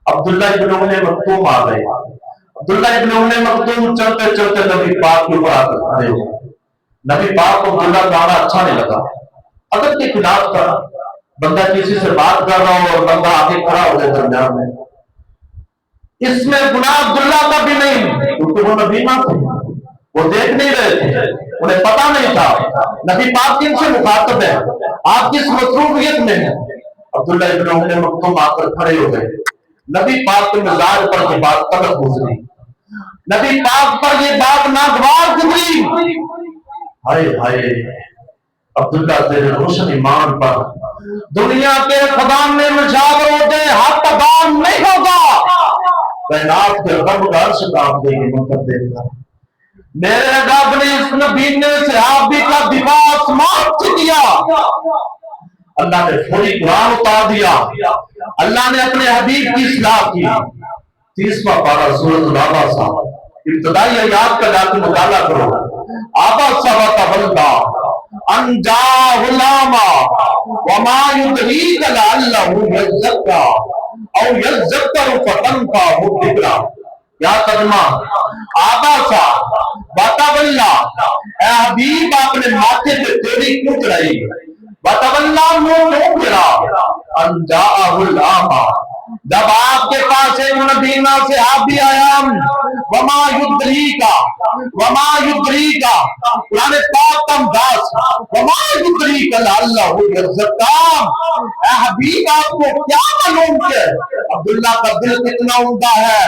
अब्दुल्ला इब्न उम्मे Maktoum आ गए। अब्दुल्ला इब्न उम्मे Maktoum चलते चलते नबी पाक के ऊपर आकर खड़े हो गए। नबी पाक को अब्दुल्ला का आना अच्छा नहीं लगा। अदब के खिलाफ था, बंदा किसी से बात कर रहा हो और बंदा आगे खड़ा हो जाए दरमियान में, इसमें गुनाह अब्दुल्ला का भी नहीं, क्योंकि वो नबी ना थे, वो देख नहीं रहे थे, उन्हें पता नहीं था नबी पाक किनसे मुखातब है, आप किस मसरूफियत में हैं। अब्दुल्ला इब्न उम्मे मक्तूम आकर खड़े हो गए। नबी पाक के मिजाज पर ये बात तलख गुजरी, नबी पाक पर ये बात नागवार गुजरी। हाय हाय, अब्दुल्ला तेरे रोशन ईमान पर दुनिया के खजाने में जाकर होते हाथ दान नहीं होगा, कायनात के रब का अर्श कांप देगी मंतर देखकर। मेरे रब ने इस नबी ने सहाबी का दिफा आसमान से किया, अल्लाह ने फौरी कुरान उतार दिया, अल्लाह ने अपने हबीब की इस्लाह की। 30वां पारा सूरत आबसा, इब्तिदाई आयत का जाकर मुताला करो। आबसा व तवल्ला अन जाहुलामा वमा युद्रीक लअल्लहु यज़क्का औ यज़क्करु फतनफअहु ज़िक्रा। क्या तर्जुमा? आबसा व तवल्ला, ए हबीब आपने माथे पे तेरी क्यों चढ़ाई? व तवल्ला मुंह क्यों फेरा? अन जाहुल आमा, जब आपके पास एक नबीना से आप भी आया। वमा युद्रीका, वमा युद्रीका, कुरान पाक का अंदाज, वमा युद्रीका लअल्लहु यज़क्का, ए हबीब आपको क्या मालूम कि अब्दुल्ला का दिल कितना उम्दा है,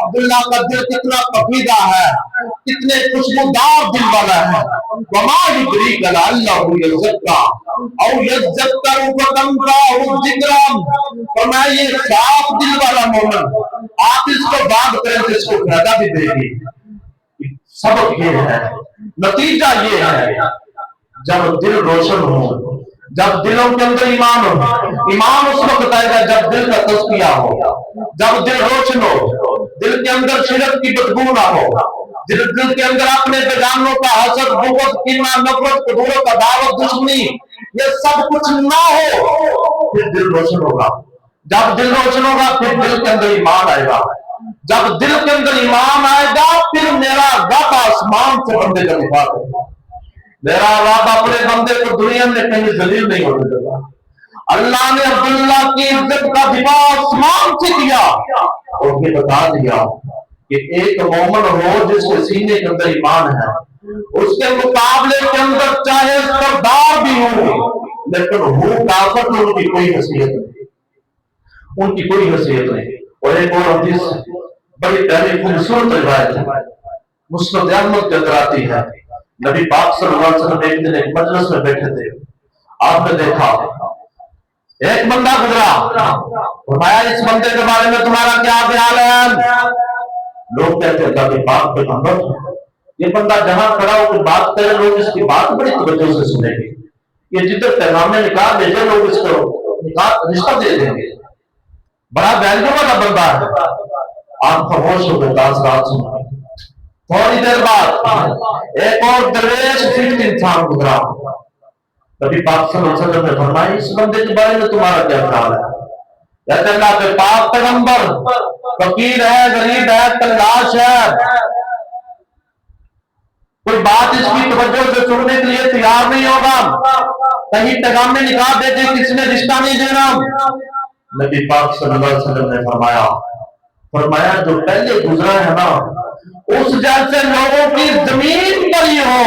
अब्दुल्ला का दिल कितना पकीदा है, कितने खुशबूदार दिल वाला है। वमा युद्रीका लअल्लहु यज़क्का औ यज़क्करु फतनफअहु ज़िक्रा, फरमाया ये साफ दिल वाला मोमिन, आप इसको बात करें तो इसको फायदा भी देगी। सबक ये है, नतीजा ये है, जब दिल रोशन हो, जब दिलों के अंदर ईमान हो, ईमान उस वक्त आएगा जब दिल का तज़किया हो, जब दिल रोशन हो, दिल के अंदर शिरक की बदबू ना हो, दिल के अंदर अपने बेगानों का हसद, बुग़्ज़, कीना, नफरत, कदूरों का दावत, दुश्मनी, ये सब कुछ ना हो, फिर दिल रोशन होगा। जब दिल रोशन होगा फिर दिल के अंदर ईमान आएगा, जब दिल के अंदर ईमान आएगा फिर मेरा रब आसमान से बंदे का दिफा करेगा। मेरा रब अपने बंदे को दुनिया में कहीं जलील नहीं होने देगा। अल्लाह ने अब्दुल्ला की इज्जत का दिफा आसमान से किया और ये बता दिया कि एक मोमिन हो जिसके सीने के अंदर ईमान है, उसके मुकाबले के अंदर चाहे सरदार भी हो, लेकिन हो काफर तो उनकी कोई हैसियत नहीं, उनकी कोई हैसियत नहीं। और एक और हदीस बड़ी प्यारी खूबसूरत रिवायत है, मुस्नद अहमद के अंदर आती है। नबी पाक सल्लल्लाहु अलैहि वसल्लम एक दिन एक मजलिस में बैठे थे, आपने देखा एक बंदा गुजरा, फरमाया इस बंदे के बारे में तुम्हारा क्या ख्याल है? लोग कहते हैं नबी पाक पैगंबर, ये बंदा जहां खड़ा होकर बात करे लोग इसकी बात बड़ी तवज्जो से सुनेंगे, ये जिधर पैगाम निकाह भेजे लोग इसको निकाह रिश्ता दे देंगे, बड़ा वैल्यू वाला बंदा है। आप खामोश हो गए, रात सुन। थोड़ी देर बाद एक और दरवेश फिर इंसान गुजरा, नबी पाक सल्लल्लाहु अलैहि वसल्लम ने फरमाया इस बंदे के बारे में तुम्हारा क्या ख्याल है? कहते अल्लाह के पाक पैगंबर, फकीर है, गरीब है, तलाश है, कोई बात इसकी तवज्जो से सुनने के लिए तैयार नहीं होगा, कहीं पैगाम में निकाह देते किसी ने रिश्ता नहीं देना। नबी पाक सल्लल्लाहु अलैहि वसल्लम ने फरमाया जो पहले गुजरा है ना, उस जैसे लोगों की जमीन पर ही हो,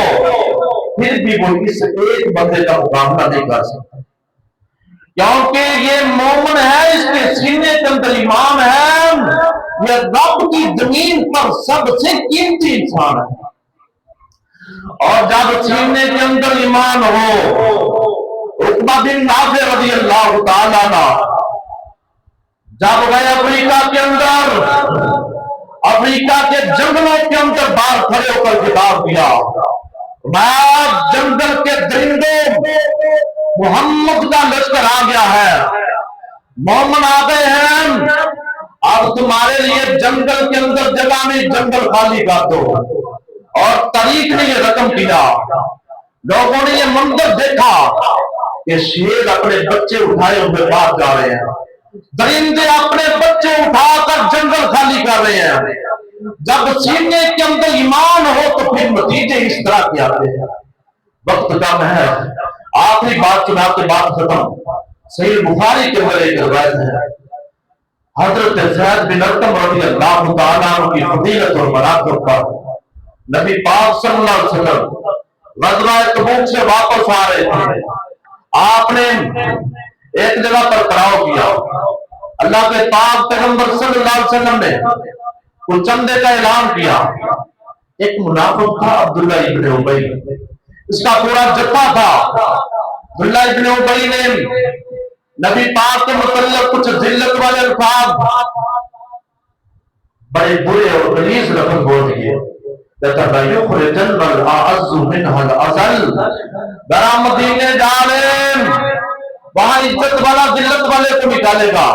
फिर भी वो इस एक बंदे का मुकाबला नहीं कर सकता, क्योंकि ये मोमिन है, इसके सीने के अंदर ईमान है, ये रब की जमीन पर सबसे कीमती इंसान है। और जब सीने के अंदर ईमान हो, उक़बा बिन नाफ़िअ रज़ियल्लाहु ताला अन्हु जब गए अफ्रीका के अंदर, अफ्रीका के जंगलों के अंदर बाहर खड़े होकर खिताब दिया, मैं जंगल के दरिंदों, मोहम्मद का लश्कर आ गया है, मोहम्मद आ गए हैं, अब तुम्हारे लिए जंगल के अंदर जगह नहीं, जंगल खाली कर दो। और तारीख ने ये रकम किया, लोगों ने ये मंजर देखा कि शेर अपने बच्चे उठाए हुए बाहर जा रहे हैं, दरिंदे अपने बच्चे کر رہے ہیں. جب سینے کے اندر ایمان ہو تو پھر نتیجے اس طرح کے آتے ہیں. وقت کم ہے, آخری بات سنا کے بات ختم. صحیح بخاری کے اندر ایک روایت ہے, حضرت زید بن ارقم رضی اللہ تعالیٰ عنہ کی فضیلت اور مناقب پر نبی پاک صلی اللہ علیہ وسلم غزوہ تبوک سے واپس آ رہے تھے. آپ نے ایک جگہ پر پڑاؤ کیا. اللہ کے پاک پیغمبر صلی اللہ علیہ وسلم نے کچھ چندے کا اعلان کیا. ایک منافق تھا عبداللہ ابن ابی, اس کا پورا جتھا تھا. عبداللہ ابن ابی نے نبی پاک کے متعلق کچھ ذلت والے الفاظ بڑے برے اور غلیظ لفظ بول دیے. لَتَبَيُّخْرِجَنَّ الْأَعَزُّ مِنْهَا الْأَذَلَّ, ذرا مدینے جا رہے, وہاں عزت والا ذلت والے کو نکالے گا.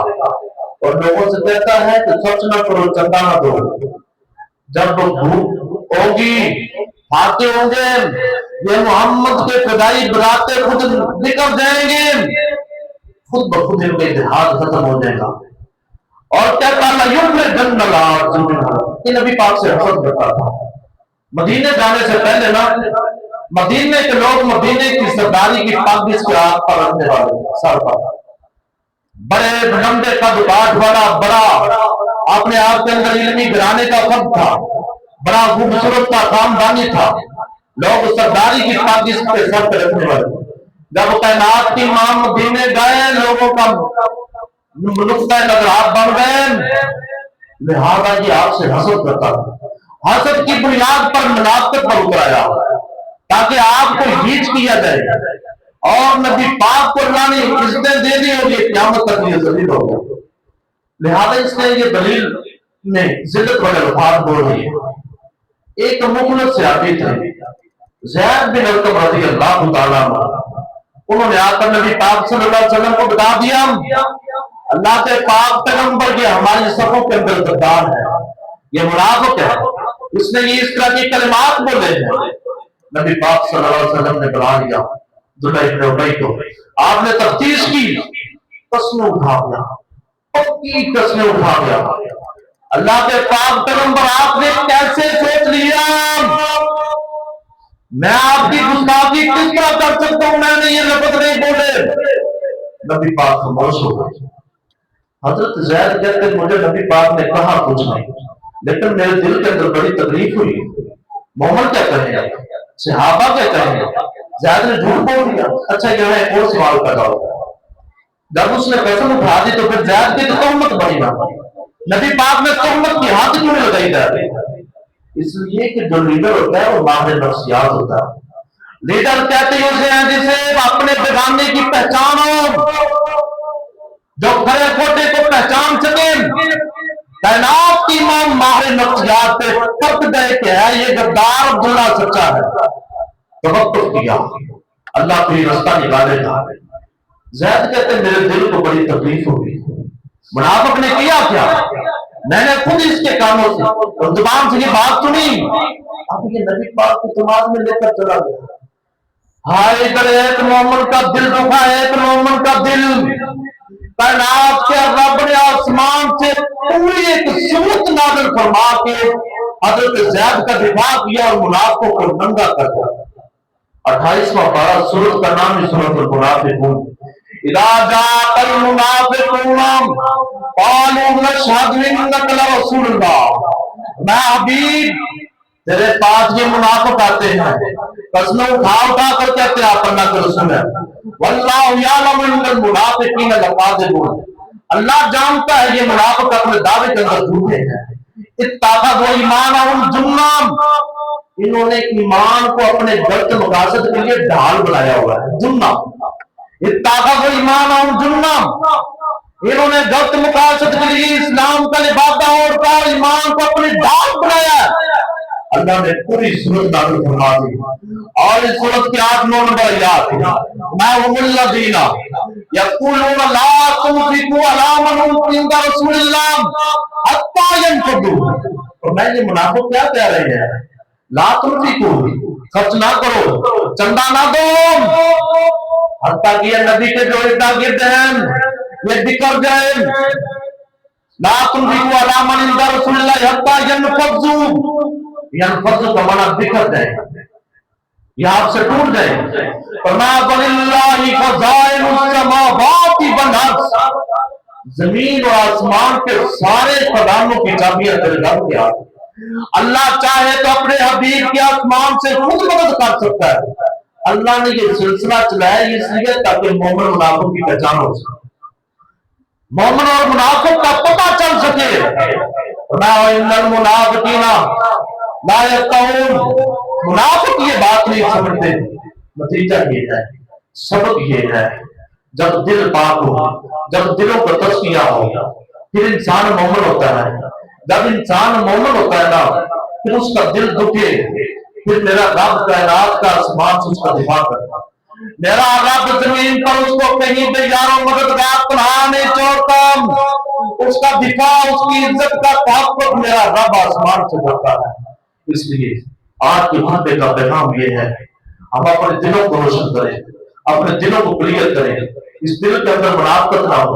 اور لوگوں سے کہتا ہے کہ سچ نہ کرو, چندہ نہ دو. جب بھوک ہوگی, کھاتے ہوں گے, یہ محمد کے فدائی براتے خود نکل جائیں گے, خود بخود ان کا اتحاد ختم ہو جائے گا. اور کہتا کہ نبی پاک سے حسد کرتا تھا. مدینے جانے سے پہلے نا, مدینے کے لوگ مدینے کی سرداری کی پاک اس کے ہاتھ پر رکھنے والے, سر پر بڑے لمبے قد کاٹ والا, بڑا اپنے آپ کے اندر علمی گرانے کا فن تھا, بڑا خوبصورت کا خاندانی تھا. لوگ سرداری کی پاک اس کے سر پہ رکھنے والے. جب کائنات کی امام مدینے گئے, لوگوں کا نقطۂ نظر آپ بن گئے, لہذا یہ آپ سے حسد کرتا تھا. حسد کی بنیاد پر منافقت پر اترایا تاکہ آپ کو ہیچ کیا جائے, اور نبی پاک کو اللہ نے عزتیں دے دی اور یہ قیامت تک یہ ذلیل ہو گیا. لہذا اس نے یہ دلیل میں ذلت والے الفاظ بول رہی ہے. ایک مخلص صحابی تھے زید بن ارقم رضی اللہ تعالیٰ عنہ, انہوں نے آ کر نبی پاک صلی اللہ علیہ وسلم کو بتا دیا اللہ کے پاک پیغمبر یہ ہماری صفوں کے اندر غدار ہے, یہ منافق ہے, اس نے یہ اس طرح کی کلمات بولے ہیں. نبی پاک صلی اللہ علیہ وسلم نے بلا لیا عبداللہ ابن ابی کو. آپ نے تفتیش کی, قسمیں اٹھا دیا, پکی قسمیں اٹھا دیا. اللہ کے پاک پیغمبر آپ نے کیسے سوچ لیا میں آپ کی گستاخی کس طرح کر سکتا ہوں, میں نے یہ لفظ نہیں بولے. نبی پاک خاموش ہو گئے. حضرت زید کہتے ہیں مجھے نبی پاک نے کہا کچھ نہیں, لیکن میرے دل کے اندر بڑی تکلیف ہوئی. محمد کیا کہیں گے, صحابہ کیا کہیں گے, زید نے جھوٹ بول دیا. اچھا یہاں ایک اور سوال پیدا ہوگا, جب اس نے قسم اٹھا دی تو پھر زید کی تو تہمت بڑی نہ, نبی پاک نے تہمت کی ہاتھ کیوں نہیں لگائی جاتی؟ اس لیے کہ جو لیڈر ہوتا ہے وہ ماہر نفسیات ہوتا ہے. لیڈر کہتے ہیں اسے ہیں جسے اپنے بیگانے کی پہچان ہو, جو کھڑے کھوٹے کو پہچان سکے. کائنات کی امام ماہر نفسیات پہ پک گئے کہ ہے یہ غدار عبداللہ سچا ہے. توقف کیا, اللہ کوئی رستہ نکالے گا. زید کہتے میرے دل کو بڑی تکلیف ہوئی. منافق نے کیا کیا, میں نے خود اس کے کانوں سے اور زبان سے یہ بات سنی. اب یہ نبی پاک کی دماغ میں لے کر چلا گیا. ہائے ادھر ایک مومن کا دل دکھا, ایک مومن کا دل. کائنات کے رب نے آسمان سے پوری ایک سورت نازل فرما کے حضرت زید کا دفاع کیا اور منافقوں کو ننگا کر دیا. 28واں پارہ سورت کا نام ہے سورت المنافقون. اذا جاء المنافقون قالوا نشهد انك لرسول الله. میں حبیب تیرے پاس یہ منافق آتے ہیں, قسمیں اٹھا کر کہتے ہیں آپ اللہ کے رسول ہیں. واللہ یعلم ان المنافقین لکاذبون. اللہ جانتا ہے یہ منافق اپنے دعوے کے اندر جھوٹے ہیں. اتخذوا ایمانهم جنہ, انہوں نے ایمان کو اپنے غلط مقاصد کے لیے ڈھال بنایا ہوا ہے. جنہ اتخذوا ایمانهم جنہ, انہوں نے غلط مقاصد کے لیے اسلام کا لبادہ اوڑھ کر ایمان کو اپنی ڈھال بنایا ہے. اللہ نے پوری صورت نازل فرما دی اور اس صورت کے 8-9 نمبر یاد ہے. ما هم الذین یقولون لا تنفقوا علی من عند رسول اللہ حتی ينفضوا. اور میں یہ منافق کیا کہہ رہے ہیں, لا تنفقوا, خرچ نہ کرو, چندہ نہ دو, حتیٰ کہ یہ نبی کے جو ارد گرد ہیں یہ بکھر جائیں. ला तुनफिकू अला मन इंदा रसूलिल्लाह हत्ता यनफज़ू, यनफज़ू का माना बिखर जाए, ये आपसे टूट जाए। फरमाया वलिल्लाहि ख़ज़ाइनुस समावाति वल अर्ज़, जमीन और आसमान के सारे खजानों की चाबियां तेरे रब के हाथ। अल्लाह चाहे तो अपने हबीब के आसमान से खुद मदद कर सकता है। अल्लाह ने ये सिलसिला चलाया इसलिए ताकि मोमिन मुनाफिक की पहचान हो सके, मोमिन और मुनाफिक का पता चल सके। इन्नल मुनाफिकीना ला यफ़क़हून, मुनाफिक ये बात नहीं समझते। नतीजा ये है, सबक ये है, जब दिल पाक हो, जब दिलों का तज़किया हो, फिर इंसान मोमिन होता है। जब इंसान मोमिन होता है ना, फिर उसका दिल दुखे, फिर मेरा रब कायनात का आसमान से उसका दिफा करता, मेरा रब जमीन पर उसको कहीं भी यारों मददगार तनहा नहीं छोड़ता, उसका दिफा, उसकी इज्जत का तहफ़्फ़ुज़ मेरा रब आसमान से करता है। इसलिए आज के घंटे का पैगाम ये है, हम अपने दिलों को रोशन करें, अपने दिलों को क्लियर करें। इस दिल के अंदर मुनाफिकत ना हो,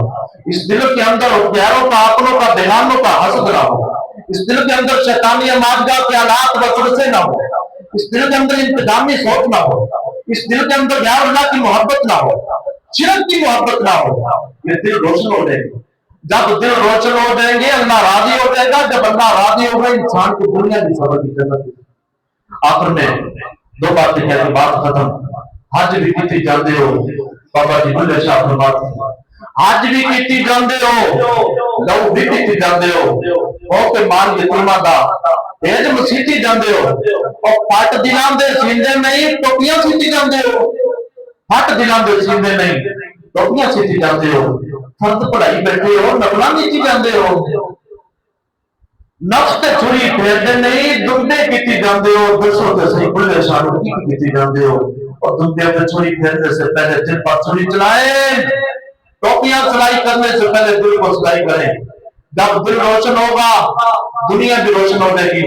इस दिल के अंदर गैरों का, अपनों का, बेगानों का हसद ना हो, इस दिल के अंदर शैतानी मार्गा के हालात वसवसे ना हो, इस दिल के अंदर इंतजामी सोच ना हो, इस दिल के अंदर गैर अल्लाह की मोहब्बत ना हो, शिरक की मोहब्बत ना हो। ये दिल रोशन हो जाएंगे। जब दिल रोशन हो जाएंगे अल्लाह राजी हो जाएगा। जब अल्लाह राजी होगा इंसान को दुनिया की सबर की जन्नत। आखिर में दो बातें कहकर बात खत्म। हज भी की जाते हो, बाबा जी बुल्ले शाह फरमाते हैं, हज भी की जाते हो, लहू भी की जाते हो के माल यतीमा दा भेज मसीती जाते हो, और पट दिलां दे सींदे नहीं टोपियां सीती जाते हो, पट दिलां दे सींदे नहीं टोपियां सीती जाते हो, फर्द पढ़ाई बैठे हो, नफला नीची जाते हो, नफ्स ते छुरी फेरदे नहीं दुंदे कीती जाते हो। दसो ते सही बुल्ले शाह नूं की कीती जाते हो, और दुंदे पे छुरी फेरने से पहले दिल पर छुरी चलाएं, टोपियां सिलाई करने से पहले दिल को सिलाई करें। जब दिल रोशन होगा दुनिया भी रोशन हो जाएगी,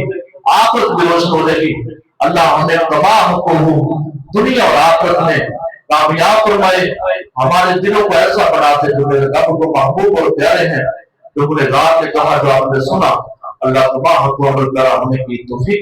आखिरत भी रोशन हो जाएगी। अल्लाह हमें तमाम को दुनिया और आखिरत में कामयाब फरमाए, हमारे दिलों को ऐसा बनाते जो मेरे रब को महबूब और प्यारे हैं। जो गुनहगार ने कहा जो आपने सुना, अल्लाह तबारक व तआला हमें की तौफीक